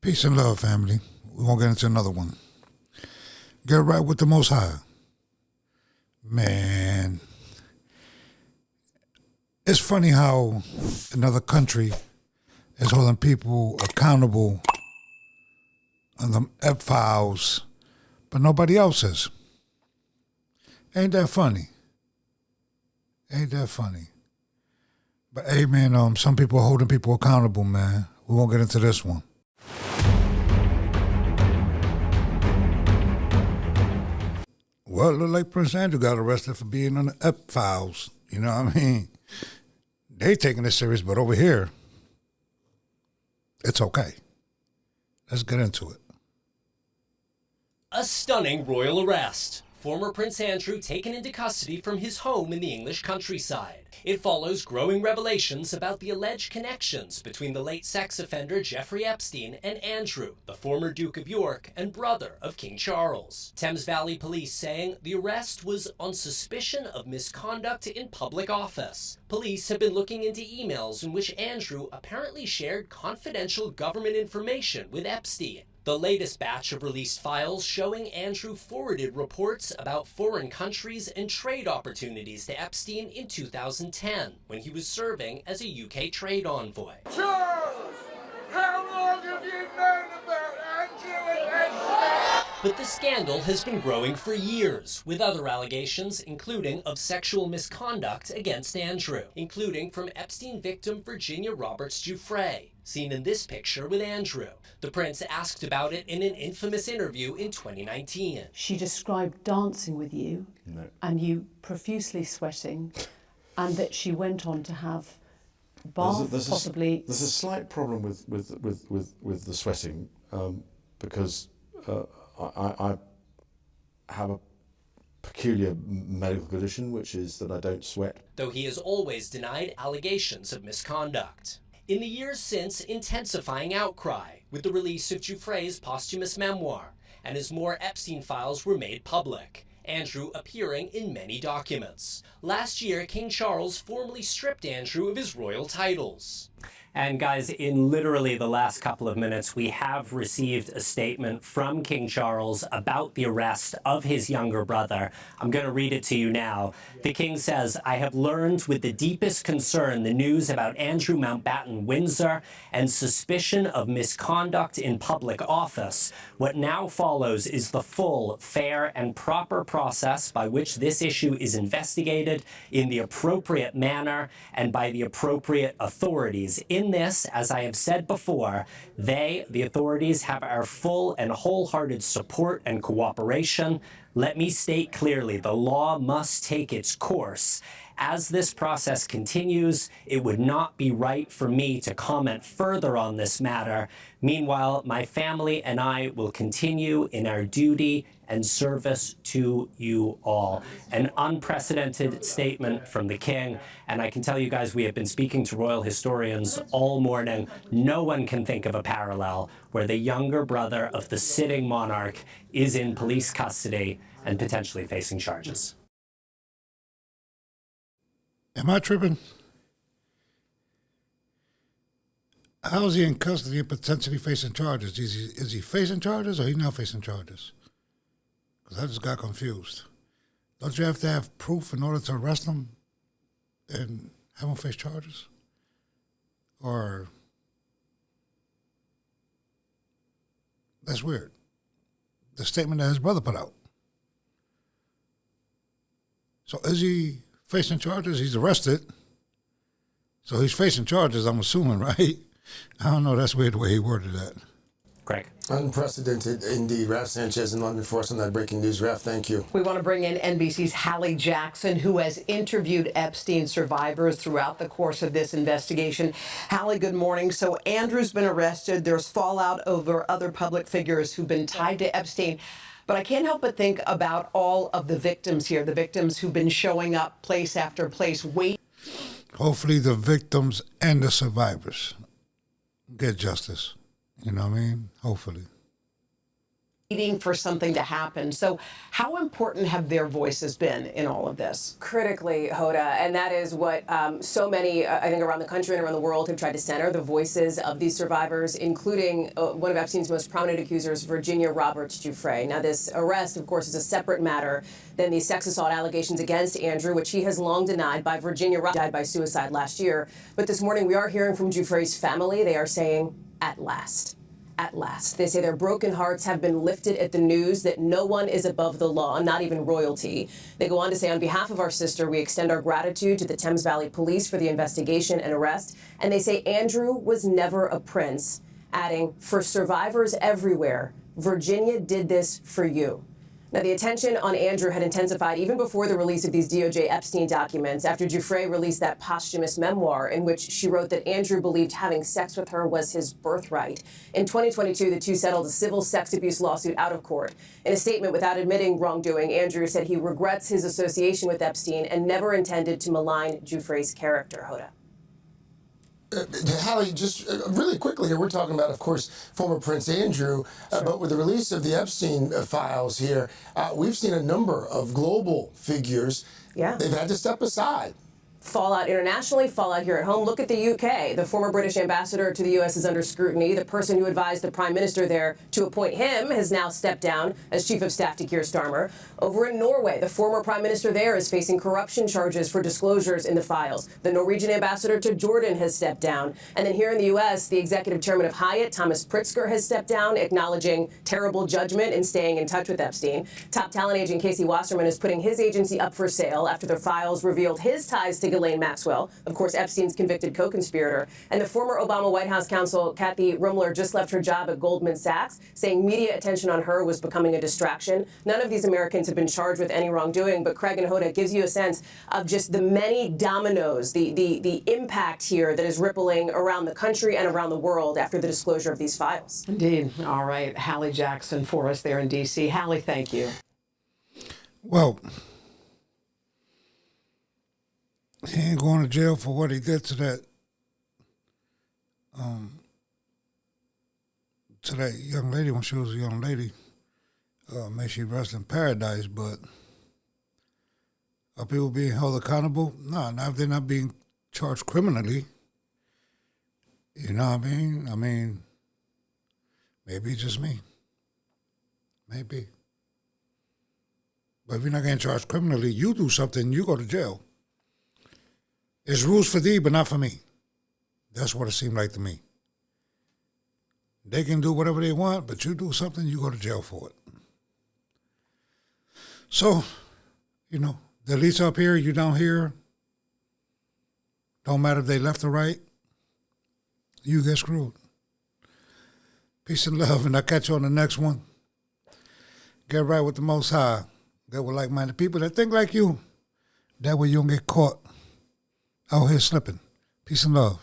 Peace and love, family. We're going to get into another one. Get right with the Most High. Man, it's funny how another country is holding people accountable on them Ep files, but nobody else is. Ain't that funny? Ain't that funny? But hey, man, some people are holding people accountable, man. We won't get into this one. Well, it looked like Prince Andrew got arrested for being on the Ep files. You know what I mean? They taking it serious, but over here, it's okay. Let's get into it. A stunning royal arrest. Former Prince Andrew taken into custody from his home in the English countryside. It follows growing revelations about the alleged connections between the late sex offender Jeffrey Epstein and Andrew, the former Duke of York and brother of King Charles. Thames Valley Police saying the arrest was on suspicion of misconduct in public office. Police have been looking into emails in which Andrew apparently shared confidential government information with Epstein. The latest batch of released files showing Andrew forwarded reports about foreign countries and trade opportunities to Epstein in 2010, when he was serving as a UK trade envoy. Charles, how long have you known about Andrew and Epstein? But the scandal has been growing for years, with other allegations, including of sexual misconduct against Andrew, including from Epstein victim Virginia Roberts Giuffre, seen in this picture with Andrew. The prince asked about it in an infamous interview in 2019. She described dancing with you and you profusely sweating, and that she went on to have possibly... There's a slight problem with the sweating because I have a peculiar medical condition, which is that I don't sweat. Though he has always denied allegations of misconduct. In the years since, intensifying outcry with the release of Giuffre's posthumous memoir, and as more Epstein files were made public, Andrew appearing in many documents. Last year, King Charles formally stripped Andrew of his royal titles. And guys, in literally the last couple of minutes, we have received a statement from King Charles about the arrest of his younger brother. I'm going to read it to you now. The king says, "I have learned with the deepest concern the news about Andrew Mountbatten Windsor and suspicion of misconduct in public office. What now follows is the full, fair, and proper process by which this issue is investigated in the appropriate manner and by the appropriate authorities. In this, as I have said before, they, the authorities, have our full and wholehearted support and cooperation. Let me state clearly, the law must take its course. As this process continues, it would not be right for me to comment further on this matter. Meanwhile, my family and I will continue in our duty and service to you all." An unprecedented statement from the king. And I can tell you guys, we have been speaking to royal historians all morning. No one can think of a parallel where the younger brother of the sitting monarch is in police custody and potentially facing charges. Am I tripping? How is he in custody and potentially facing charges? Is he facing charges or he not facing charges? Because I just got confused. Don't you have to have proof in order to arrest him and have him face charges? Or... That's weird. The statement that his brother put out. So is he facing charges? He's arrested. So he's facing charges, I'm assuming, right? I don't know. That's weird the way he worded that. Craig. Unprecedented indeed. Ralph Sanchez in London for us on that breaking news. Ralph, thank you. We want to bring in NBC's Hallie Jackson, who has interviewed Epstein survivors throughout the course of this investigation. Hallie, good morning. So Andrew's been arrested. There's fallout over other public figures who've been tied to Epstein. But I can't help but think about all of the victims here, the victims who've been showing up place after place, waiting. Hopefully the victims and the survivors get justice. You know what I mean? Hopefully. waiting for something to happen. So how important have their voices been in all of this? Critically, Hoda, and that is what so many, I think, around the country and around the world have tried to center, the voices of these survivors, including one of Epstein's most prominent accusers, Virginia Roberts Giuffre. Now, this arrest, of course, is a separate matter than the sex assault allegations against Andrew, which he has long denied. By Virginia Roberts died by suicide last year. But this morning, we are hearing from Giuffre's family. They are saying, at last. At last. They say their broken hearts have been lifted at the news that no one is above the law, not even royalty. They go on to say, on behalf of our sister, we extend our gratitude to the Thames Valley Police for the investigation and arrest. And they say Andrew was never a prince, adding, for survivors everywhere, Virginia did this for you. Now, the attention on Andrew had intensified even before the release of these DOJ Epstein documents, after Giuffre released that posthumous memoir in which she wrote that Andrew believed having sex with her was his birthright. In 2022, the two settled a civil sex abuse lawsuit out of court. In a statement without admitting wrongdoing, Andrew said he regrets his association with Epstein and never intended to malign Giuffre's character. Hoda. Hallie, just really quickly here, we're talking about, of course, former Prince Andrew, but with the release of the Epstein files here, we've seen a number of global figures. Yeah. They've had to step aside. Fallout internationally, fallout here at home. Look at the UK. The former British ambassador to the U.S. is under scrutiny. The person who advised the prime minister there to appoint him has now stepped down as chief of staff to Keir Starmer. Over in Norway, the former prime minister there is facing corruption charges for disclosures in the files. The Norwegian ambassador to Jordan has stepped down. And then here in the U.S., the executive chairman of Hyatt, Thomas Pritzker, has stepped down, acknowledging terrible judgment and staying in touch with Epstein. Top talent agent Casey Wasserman is putting his agency up for sale after the files revealed his ties to Ghislaine Maxwell, of course, Epstein's convicted co-conspirator. And the former Obama White House counsel, Kathy Rumler, just left her job at Goldman Sachs, saying media attention on her was becoming a distraction. None of these Americans have been charged with any wrongdoing, but Craig and Hoda gives you a sense of just the many dominoes, the impact here that is rippling around the country and around the world after the disclosure of these files. Indeed. All right. Hallie Jackson for us there in D.C. Hallie, thank you. Well, he ain't going to jail for what he did to that young lady when she was a young lady. May she rest in paradise, but are people being held accountable? No, not if they're not being charged criminally. You know what I mean? I mean, maybe it's just me. Maybe. But if you're not getting charged criminally, you do something, you go to jail. It's rules for thee, but not for me. That's what it seemed like to me. They can do whatever they want, but you do something, you go to jail for it. So, you know, the elites up here, you down here, don't matter if they left or right, you get screwed. Peace and love, and I'll catch you on the next one. Get right with the Most High. Get with like-minded people that think like you. That way you don't get caught out here slipping. Peace and love.